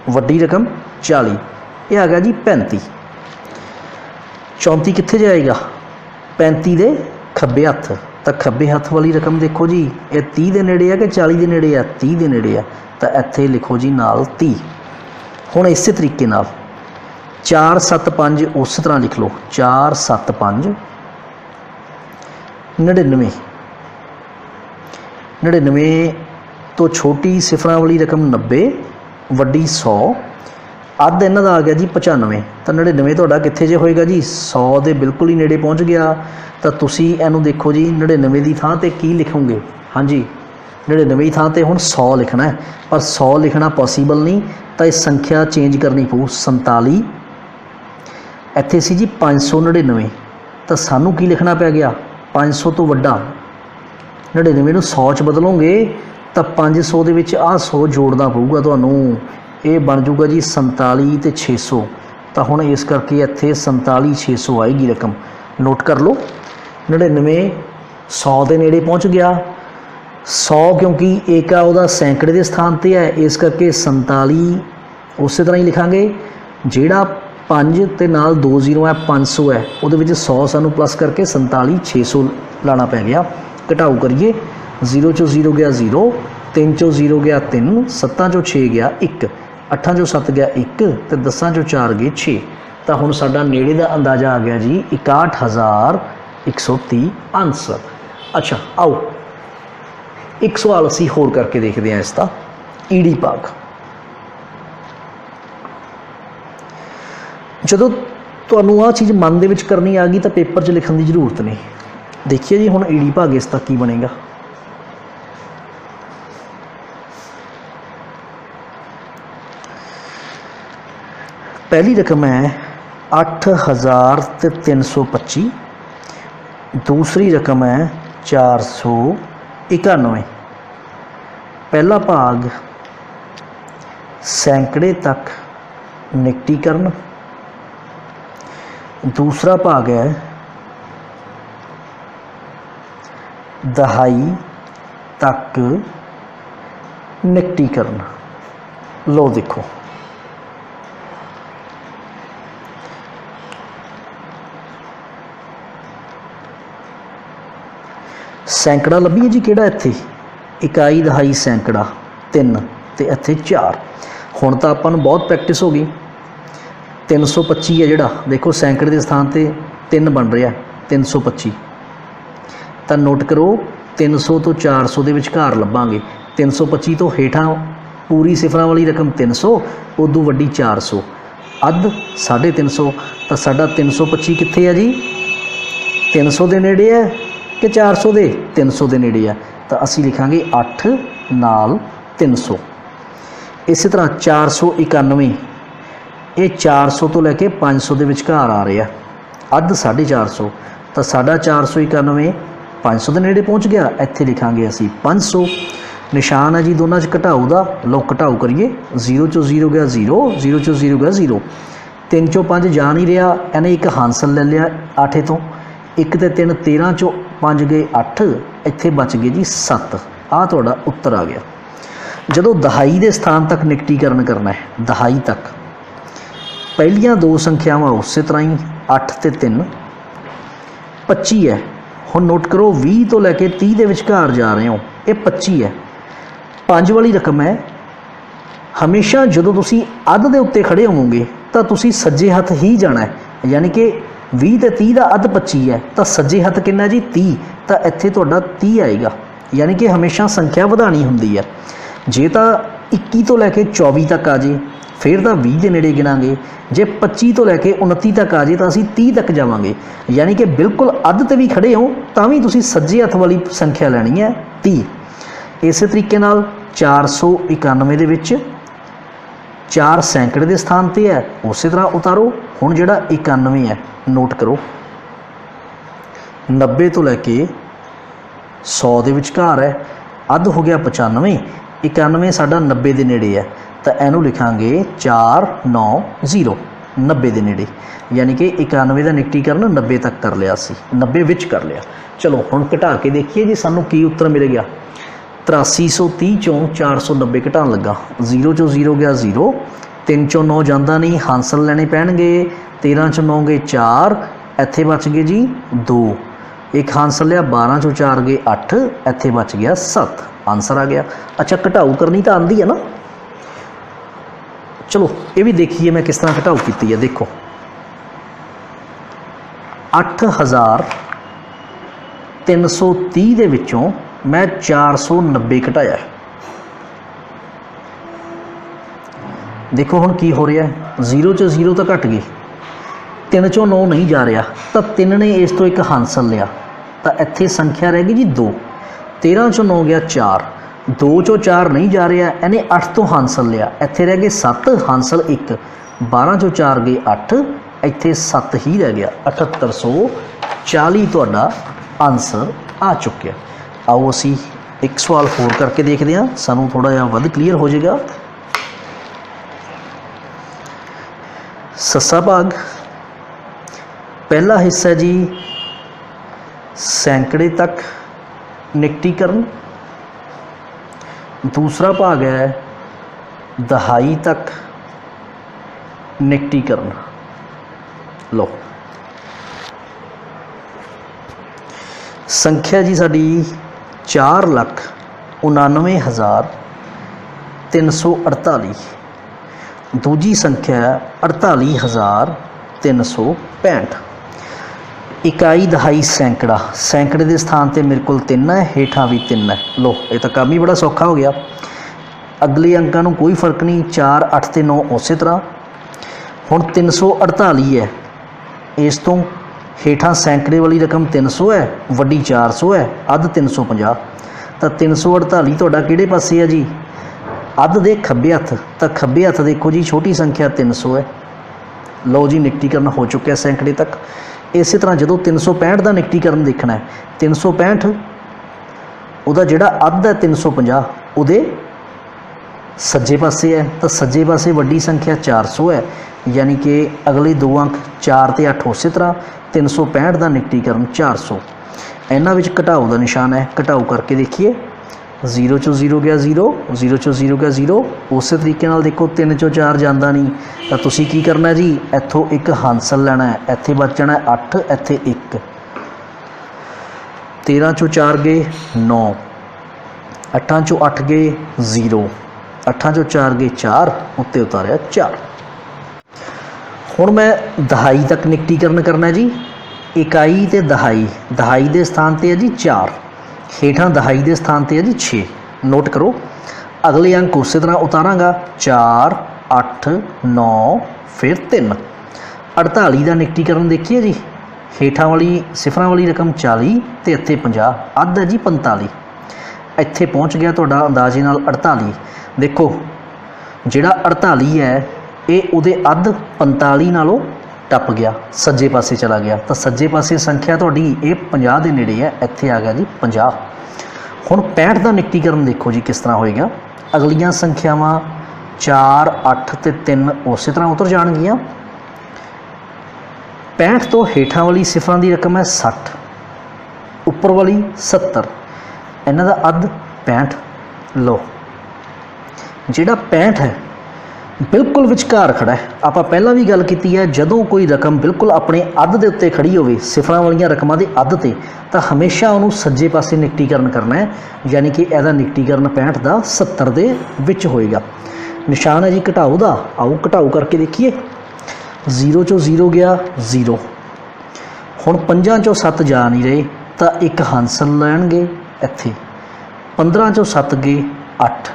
ਵੱਡੀ ਰਕਮ 40, ਇਹ ਆ ਗਿਆ ਜੀ 35। 34 ਕਿੱਥੇ ਜਾਏਗਾ? 35 ਦੇ ਖੱਬੇ ਹੱਥ, ਤਾਂ ਖੱਬੇ ਹੱਥ ਵਾਲੀ ਰਕਮ ਦੇਖੋ ਜੀ, ਇਹ 30 ਦੇ ਨੇੜੇ ਹੈ ਕਿ 40 ਦੇ ਨੇੜੇ ਹੈ? 30 ਦੇ ਨੇੜੇ ਹੈ, ਤਾਂ ਇੱਥੇ ਲਿਖੋ ਜੀ ਨਾਲ 30। ਹੁਣ ਇਸੇ ਤਰੀਕੇ ਨਾਲ 4 7 5 ਉਸੇ ਤਰ੍ਹਾਂ ਲਿਖ ਲਓ, 4 7 5 99। 99 ਤੋਂ ਛੋਟੀ ਸਿਫਰਾਂ ਵਾਲੀ ਰਕਮ 90, ਵੱਡੀ 100, ਅੱਧ ਇਹਨਾਂ ਦਾ ਆ ਗਿਆ ਜੀ 95। ਤਾਂ 99 ਤੁਹਾਡਾ ਕਿੱਥੇ ਜੇ ਹੋਏਗਾ ਜੀ? 100 ਦੇ ਬਿਲਕੁਲ ਹੀ ਨੇੜੇ ਪਹੁੰਚ ਗਿਆ। ਤਾਂ ਤੁਸੀਂ ਇਹਨੂੰ ਦੇਖੋ ਜੀ, 99 ਦੀ ਥਾਂ ਤੇ ਕੀ ਲਿਖੋਗੇ? ਹਾਂਜੀ 99 ਦੀ ਥਾਂ ਤੇ ਹੁਣ 100 ਲਿਖਣਾ ਹੈ, ਪਰ 100 ਲਿਖਣਾ ਪੋਸੀਬਲ ਨਹੀਂ, ਤਾਂ ਇਹ ਸੰਖਿਆ ਚੇਂਜ ਕਰਨੀ ਪਊ। 47 ਇੱਥੇ ਸੀ ਜੀ 599, ਤਾਂ ਸਾਨੂੰ ਕੀ ਲਿਖਣਾ ਪੈ ਗਿਆ? 500 ਤੋਂ ਵੱਡਾ। 99 ਨੂੰ 100 'ਚ ਬਦਲੋਗੇ ਤਾਂ 500 ਦੇ ਵਿੱਚ ਆਹ 100 ਜੋੜਨਾ ਪਊਗਾ ਤੁਹਾਨੂੰ, ਇਹ ਬਣ ਜਾਊਗਾ ਜੀ 47 ਤੇ 600। ਤਾਂ ਹੁਣ ਇਸ ਕਰਕੇ ਇੱਥੇ 47 600 ਆਏਗੀ ਰਕਮ, ਨੋਟ ਕਰ ਲਓ। 99 100 ਦੇ ਨੇੜੇ ਪਹੁੰਚ ਗਿਆ। 100 ਕਿਉਂਕਿ ਏਕਾ ਉਹਦਾ ਸੈਂਕੜੇ ਦੇ ਸਥਾਨ 'ਤੇ ਹੈ, ਇਸ ਕਰਕੇ 47 ਉਸੇ ਤਰ੍ਹਾਂ ਹੀ ਲਿਖਾਂਗੇ। ਜਿਹੜਾ 5 ਤੇ ਨਾਲ 2 0 ਹੈ, 500 ਹੈ, ਉਹਦੇ ਵਿੱਚ 100 ਸਾਨੂੰ ਪਲੱਸ ਕਰਕੇ 47 600 ਲਾਣਾ ਪੈ ਗਿਆ। ਘਟਾਊ ਕਰੀਏ, 0 ਚੋਂ 0 ਗਿਆ 0, 3 ਚੋਂ 0 ਗਿਆ 3, 7 ਚੋਂ 6 ਗਿਆ 1, 8 ਚੋਂ 7 ਗਿਆ 1, ਤੇ 10 ਚੋਂ 4 ਗਏ 6। ਤਾਂ ਹੁਣ ਸਾਡਾ ਨੇੜੇ ਦਾ ਅੰਦਾਜ਼ਾ ਆ ਗਿਆ ਜੀ 61000 130 आंसर। अच्छा आओ एक सवाल असी होर करके देखते हैं इसका, ईड़ी भाग। जो तुहानूं आ चीज़ मन दे विच करनी आ गई तो पेपर 'च लिखण की जरूरत नहीं। देखिए जी हुण ईड़ी भाग इसका की बनेगा। पहली रकम है 8325, दूसरी रकम है 491। पहला भाग सैकड़े तक निकटीकरण, दूसरा भाग है दहाई तक निकटीकरण। लो देखो सैकड़ा लभी है जी, किहड़ा इत्थे इकाई दहाई सैकड़ा 3 ते इत्थे 4। हुण तां आपां नूं बहुत प्रैक्टिस हो गई। 325 है जिहड़ा, देखो सैकड़े के स्थान पर 3 बन रहा 325। तो नोट करो 300 तो 400 के विचकार लभांगे। 325 तो हेठां पूरी सिफरां वाली रकम 300, उदों वड्डी 400, अध 350। तो साडा 325 कित्थे है जी, 300 के नेड़े है कि 400 के? 300 के नेड़े है। तो असी लिखांगे 8 नाल 300। इस तरह 491 ये 400 तो लैके 500 के विचकार आ रहा, अध 450। तो साडा 491 500 के नेड़े पहुँच गया। इत्थे लिखांगे असी 500। निशान है जी दोनों च घटाऊ का, लो घटाऊ करिए। 0 चो 0 गया 0, 0 चो 0 गया 0। 3 चो 5 जा नहीं रहा, इन्हें एक हांसल ले लिया 8 तो, 1 ते 3 13 चो 5 गए 8, इत्थे बच गए जी 7। आ तुहाडा उत्तर आ गया। जदों दहाई के स्थान तक निकटीकरण करना है, दहाई तक, पहलियां दो संख्यावां उस तरह ही 8 ते 3 25 है। हुण नोट करो 20 तो लैके 30 के विचकार जा रहे हो, ये 25 है। 5 वाली रकम है। हमेशा जदों तुसीं अध दे उत्ते खड़े होवोगे तो तुसीं सज्जे हथ ही जाना है, यानी कि 20 ते 30 का अध 25 है, तो सज्जे हथ कितना जी 30। तो इत्थे तुहाडा 30 आएगा, यानी कि हमेशा संख्या वधानी हुंदी है। जे तो 21 तो लैके 24 तक आ जाए फिर तो 20 के नेड़े गिणांगे, जे 25 तो लैके 29 तक आ जाए तो असीं 30 तक जावांगे। यानी कि बिल्कुल अध ते भी खड़े हो तां भी तुसीं सज्जे हथ वाली संख्या लैनी है 30। इस तरीके नाल 491 दे विच 4 सैकड़े के स्थान पर है, उस तरह उतारो। हुण जिहड़ा 91 है, नोट करो 90 तो लैके 100 के विचकार है, अध हो गया 95। 91 साडा 90 के नेड़े है, तो इनू लिखांगे 490, 90 के नेड़े। यानी कि 91 का निकटीकरण 90 तक कर लिया सी, 90 विच कर लिया। चलो हुण घटा के देखिए जी सानू की उत्तर मिलेगा। 8330 चों 490 घटान लगा, 0 चो 0 गया 0, 3 चो 9 जाता नहीं, हांसल लैने पैणगे। 13 चो 9 गए 4, इत्थे बच गए जी 2, एक हांसल लिया। 12 चो 4 गए 8, इत्थे बच गया 7, आंसर आ गया। अच्छा घटाऊ करनी तो आंदी है ना, चलो ये भी देखिए मैं किस तरह घटाऊ की है। देखो 8330 दे विचों मैं 490 घटाया। देखो हुण की हो रहा है, 0 चो 0 तो घट गई, 3 चो 9 नहीं जा रहा, तो 3 ने इस तो एक हांसल लिया, तो इत्थे संख्या रह गई जी 2। 13 चो 9 गया 4, 2 चो 4 नहीं जा रहा, इन्हें 8 तो हांसल लिया, इत्थे रह गए 7, हांसल 1। 12 चो 4 गए 8, इत्थे 7 ही रह गया। 7840 तुहाडा आंसर आ चुकिया। आओ असी एक सवाल होर करके देखते हैं, सानू थोड़ा जिहा वध क्लीयर हो जाएगा। सस्सा भाग, पहला हिस्सा जी सैकड़े तक निकटीकरण, दूसरा भाग है दहाई तक निकटीकरण। लो संख्या जी साडी 4,99,348, दूजी संख्या 48,365। इकाई दहाई सैकड़ा, सैकड़े के स्थान पर मेरे को 3 है, हेठा भी 3 है। लो ये तो काम ही बड़ा सौखा हो गया। अगले अंकों को कोई फर्क नहीं, 4, 8 ते 9 उस तरह। हुण 348 है, इस तो हेठा सैकड़े वाली रकम 300 है, वड्डी 400 है, अध 350। तो 348 तुहाडा किहड़े पासे है जी? अध दे खब्बे हत्थ। तो खब्बे हत्थ देखो जी छोटी संख्या 300 है। लो जी निकटीकरण हो चुका है सैकड़े तक। इस तरह जो 365 का निकटीकरण देखना है, 365 उहदा जिहड़ा अध है 350 उहदे सज्जे पासे है। तो सज्जे पासे वड्डी संख्या 400 है, यानी कि अगले 2 अंक 4 ते 8 उस तरह। 365 का निकटीकरण 400। इन्हां विच घटाओ का निशान है, घटाओ करके देखिए। 0 चों 0 गया 0, 0 चों 0 गया 0। उस तरीके नाल देखो 3 चों 4 जाता नहीं, तो तुसी की करना जी? इत्थों एक हांसल लेना है, इत्थे बचना है 8, इत्थे 1। 13 चों 4 गए 9, 8 चों 8 गए 0, 8 चों 4 गए 4, उत्ते उतारिया 4। हुण मैं दहाई तक निकटीकरण करना जी। इकाई ते दहाई, दहाई के स्थान पर है जी 4, हेठा दहाई के स्थान पर है जी 6। नोट करो, अगले अंक उस तरह उतारांगा 4, 8, 9 फिर 3। 48 का निकटीकरण देखिए जी। हेठा वाली सिफर वाली रकम 40 तो इत्थे 50, अध है जी 45। इत्थे पहुँच गया तुहाडा अंदाजे नाल 48। देखो जिहड़ा 48 है ये उहदे अध 45 नालों टप गया, सज्जे पासे चला गया। तो सज्जे पासे संख्या तुहाडी ये 50 के नेड़े है, इत्थे आ गया जी 50। हुण 65 का निकटीकरण देखो जी किस तरह होएगा। अगलियां संख्यावां 4, 8 ते 3 उस तरह उतर जाणगियां। 65 तो हेठां वाली सिफरां की रकम है 60, उपर वाली 70, इन्हां दा अध 65। लो जिहड़ा 65 है बिल्कुल विचकार खड़ा है। आप पहला भी गल की है, जदों कोई रकम बिल्कुल अपने अध के उत्ते खड़ी होवे, सिफरां वालियां रकमां दे अध ते, तो हमेशा उन्होंने सज्जे पासे निकटीकरण करना है, यानी कि यदा निकटीकरण 65 का 70 दे विच होएगा। निशान है जी घटाओ का, आओ घटाओ करके देखिए। 0 चों 0 गया 0। हुण 5 चों 7 जा नहीं रहे, तो एक हांसल लैणगे इत्थे। 15 चों 7 गए 8,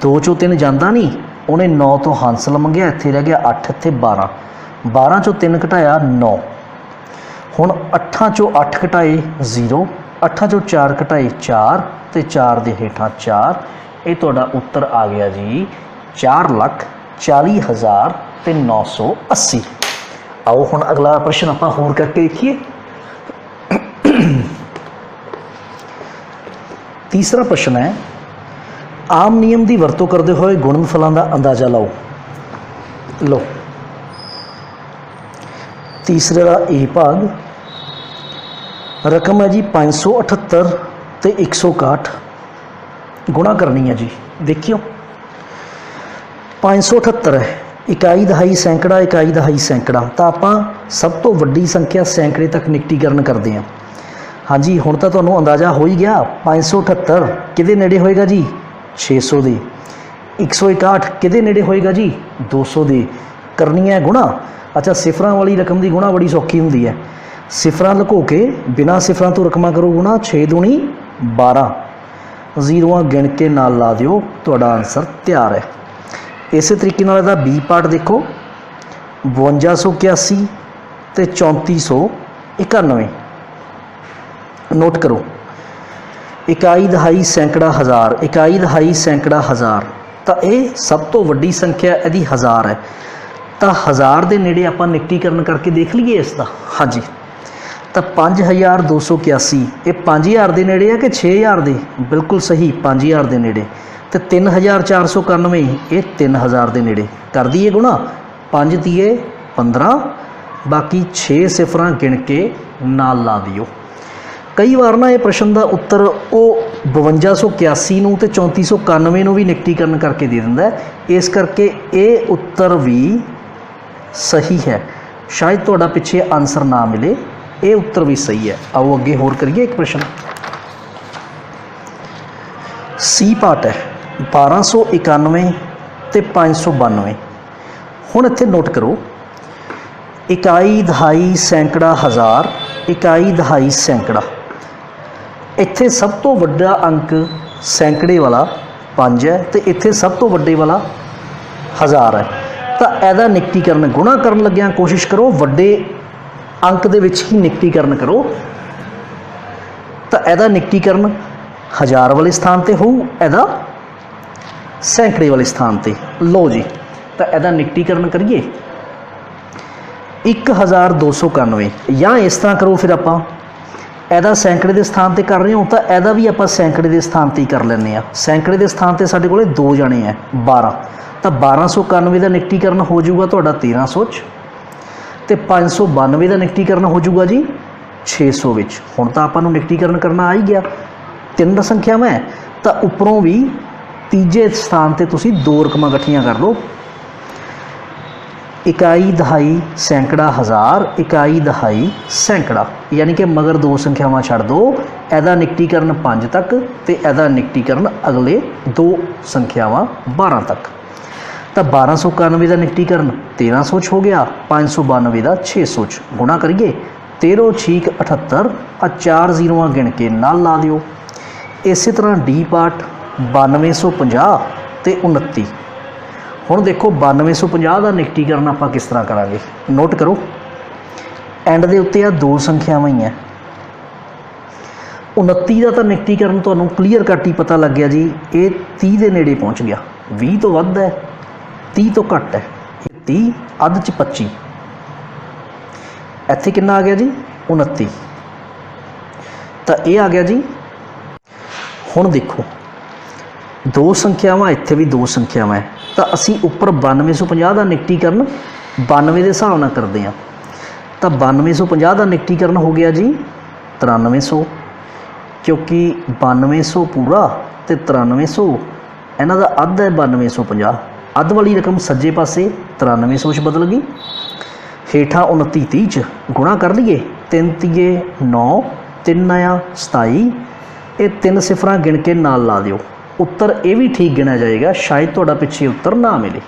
2 चों 3 जाता नहीं, उन्हें 9 तो हांसल मंगया, इत्थे रह गया 8, इत्थे 12। 12 चों 3 घटाया 9। हुण 8 चों 8 घटाए 0, 8 चों 4 घटाए 4, तो 4 दे हेठां 4। ये तुहाडा उत्तर आ गया जी 4,40,980। आओ हुण अगला प्रश्न आपां होर करके देखिए। तीसरा प्रश्न है, आम नियम की वरतों करते हुए गुणनफलों का अंदाजा लाओ। लो तीसरे का ए भाग, रकम है जी 578 ते 161, गुणा करनी है जी। देखियो 578 है, इकाई दहाई सैकड़ा, इकाई दहाई सैकड़ा। तो आप सब तो वड्डी संख्या सैकड़े तक निकटीकरण करते हैं। हाँ जी हुण तो तुहानूं अंदाजा हो ही गया। 578 किहदे नेड़े होएगा जी? 600 दे। 161 किहदे नेड़े होएगा जी? 200 दे। करनी है गुणा। अच्छा सिफरां वाली रकम की गुणा बड़ी सौखी हुंदी है। सिफरां लुको के बिना सिफरां तो रकमां करो गुणा। 6 दूनी 12, जीरोआं गिण के नाल ला दिओ, तुहाडा आंसर तैयार है। इस तरीके नाल इहदा बी पार्ट देखो, 5281 ते 3491। नोट करो, इकाई दहाई सैकड़ा हज़ार, इकाई दहाई सैकड़ा हज़ार। तो ये सब तो वड्डी संख्या यदि 1000 है। तो 1000 के नेड़े आप निकटीकरण करके देख लीए इसका। हाँ जी, तो 5281 ये 5000 के नेड़े है कि 6000 के? बिल्कुल सही 5000 के नेड़े। तो 3491 ये 3000 के नेड़े। कर दिए गुणा, 5 दिए 15, बाकी 6 सिफरां गिण के नाल ला दिओ। कई बार ना ये प्रश्न का उत्तर वो 5281 नूं ते 3491 नूं भी निकटीकरण करके दे दिंदा है। इस करके ये उत्तर भी सही है। शायद तुहाडा पिछे आंसर ना मिले, ये उत्तर भी सही है। आओ अगे होर करिए एक प्रश्न। सी पार्ट है 1291 ते 592। हुण इत्थे नोट करो, इकाई दहाई सैकड़ा हज़ार ਇਕਾਈ ਦਹਾਈ ਸੈਂਕੜਾ। ਇੱਥੇ ਸਭ ਤੋਂ ਵੱਡਾ ਅੰਕ ਸੈਂਕੜੇ ਵਾਲਾ 5 ਹੈ ਤੇ ਇੱਥੇ ਸਭ ਤੋਂ ਵੱਡੇ ਵਾਲਾ 1000 ਹੈ। ਤਾਂ ਇਹਦਾ ਨਿਕਟੀਕਰਨ ਗੁਣਾ ਕਰਨ ਲੱਗਿਆਂ ਕੋਸ਼ਿਸ਼ ਕਰੋ ਵੱਡੇ ਅੰਕ ਦੇ ਵਿੱਚ ਹੀ ਨਿਕਟੀਕਰਨ ਕਰੋ। ਤਾਂ ਇਹਦਾ ਨਿਕਟੀਕਰਨ 1000 ਵਾਲੇ ਸਥਾਨ ਤੇ ਹੋਊ, ਇਹਦਾ ਸੈਂਕੜੇ ਵਾਲੇ ਸਥਾਨ ਤੇ। ਲਓ ਜੀ, ਤਾਂ ਇਹਦਾ ਨਿਕਟੀਕਰਨ ਕਰੀਏ। 1291 ਜਾਂ ਇਸ ਤਰ੍ਹਾਂ ਕਰੋ, ਫਿਰ ਆਪਾਂ ਇਹਦਾ ਸੈਂਕੜੇ ਦੇ ਸਥਾਨ ਤੇ ਕਰ ਰਹੇ ਹਾਂ ਤਾਂ ਇਹਦਾ ਵੀ ਆਪਾਂ ਸੈਂਕੜੇ ਦੇ ਸਥਾਨ ਤੇ ਹੀ ਕਰ ਲੈਂਦੇ ਹਾਂ। ਸੈਂਕੜੇ ਦੇ ਸਥਾਨ ਤੇ ਸਾਡੇ ਕੋਲੇ 2 ਜਾਣੇ ਹੈ 12, ਤਾਂ 1291 ਦਾ ਨਿਕਟੀਕਰਨ ਹੋ ਜਾਊਗਾ ਤੁਹਾਡਾ 1300 'ਚ ਤੇ 592 ਦਾ ਨਿਕਟੀਕਰਨ ਹੋ ਜਾਊਗਾ ਜੀ 600 ਵਿੱਚ। ਹੁਣ ਤਾਂ ਆਪਾਂ ਨੂੰ ਨਿਕਟੀਕਰਨ ਕਰਨਾ ਆ ਹੀ ਗਿਆ। 3 ਸੰਖਿਆਵਾਂ ਹੈ ਤਾਂ ਉੱਪਰੋਂ ਵੀ ਤੀਜੇ ਸਥਾਨ ਤੇ ਤੁਸੀਂ 2 ਰਕਮਾਂ ਇਕੱਠੀਆਂ ਕਰ ਲਓ। ਇਕਾਈ ਦਹਾਈ ਸੈਂਕੜਾ 1000, ਇਕਾਈ ਦਹਾਈ ਸੈਂਕੜਾ, ਯਾਨੀ ਕਿ ਮਗਰ 2 ਸੰਖਿਆਵਾਂ ਛੱਡ ਦਿਓ। ਇਹਦਾ ਨਿਕਟੀਕਰਨ 5 ਤੱਕ ਤੇ ਇਹਦਾ ਨਿਕਟੀਕਰਨ ਅਗਲੇ 2 ਸੰਖਿਆਵਾਂ 12 ਤੱਕ। ਤਾਂ 1291 ਦਾ ਨਿਕਟੀਕਰਨ 1300 'ਚ ਹੋ ਗਿਆ, 592 ਦਾ 600 'ਚ। ਗੁਣਾ ਕਰੀਏ 13 6 78, ਆ 4 ਜ਼ੀਰੋਆਂ ਗਿਣ ਕੇ ਨਾਲ ਲਾ ਦਿਓ। ਇਸੇ ਤਰ੍ਹਾਂ ਡੀ ਪਾਰਟ 9250 ਤੇ 29। ਹੁਣ ਦੇਖੋ 9250 ਦਾ ਨਿਕਟੀਕਰਨ ਆਪਾਂ ਕਿਸ ਤਰ੍ਹਾਂ ਕਰਾਂਗੇ, ਨੋਟ ਕਰੋ। ਐਂਡ ਦੇ ਉੱਤੇ ਆ 2 ਸੰਖਿਆਵਾਂ ਹੀ ਹੈ। 29 ਦਾ ਤਾਂ ਨਿਕਟੀਕਰਨ ਤੁਹਾਨੂੰ ਕਲੀਅਰ ਕੱਟ ਹੀ ਪਤਾ ਲੱਗ ਗਿਆ ਜੀ, ਇਹ 30 ਦੇ ਨੇੜੇ ਪਹੁੰਚ ਗਿਆ। 20 ਤੋਂ ਵੱਧ ਹੈ, 30 ਤੋਂ ਘੱਟ ਹੈ। 30 ਅੱਧ 'ਚ 25, ਇੱਥੇ ਕਿੰਨਾ ਆ ਗਿਆ ਜੀ 29। ਤਾਂ ਇਹ ਆ ਗਿਆ ਜੀ। ਹੁਣ ਦੇਖੋ 2 ਸੰਖਿਆਵਾਂ, ਇੱਥੇ ਵੀ 2 ਸੰਖਿਆਵਾਂ ਹੈ ਤਾਂ ਅਸੀਂ ਉੱਪਰ 9250 ਦਾ ਨਿਕਟੀਕਰਨ 92 ਦੇ ਹਿਸਾਬ ਨਾਲ ਕਰਦੇ ਹਾਂ। ਤਾਂ 9250 ਦਾ ਨਿਕਟੀਕਰਨ ਹੋ ਗਿਆ ਜੀ 9300, ਕਿਉਂਕਿ 9200 ਪੂਰਾ ਤੇ 9300 ਇਹਨਾਂ ਦਾ ਅੱਧ ਹੈ 9250। ਅੱਧ ਵਾਲੀ ਰਕਮ ਸੱਜੇ ਪਾਸੇ 9300 'ਚ ਬਦਲ ਗਈ। ਹੇਠਾਂ 29 30 'ਚ ਗੁਣਾ ਕਰ ਲਈਏ। 3 ਤੀਏ 9, 3 9 27, ਇਹ 3 ਸਿਫਰਾਂ ਗਿਣ ਕੇ ਨਾਲ ਲਾ ਦਿਓ। ਉੱਤਰ ਇਹ ਵੀ ਠੀਕ ਗਿਣਿਆ ਜਾਏਗਾ, ਸ਼ਾਇਦ ਤੁਹਾਡਾ ਪਿੱਛੇ ਉੱਤਰ ਨਾ ਮਿਲੇ।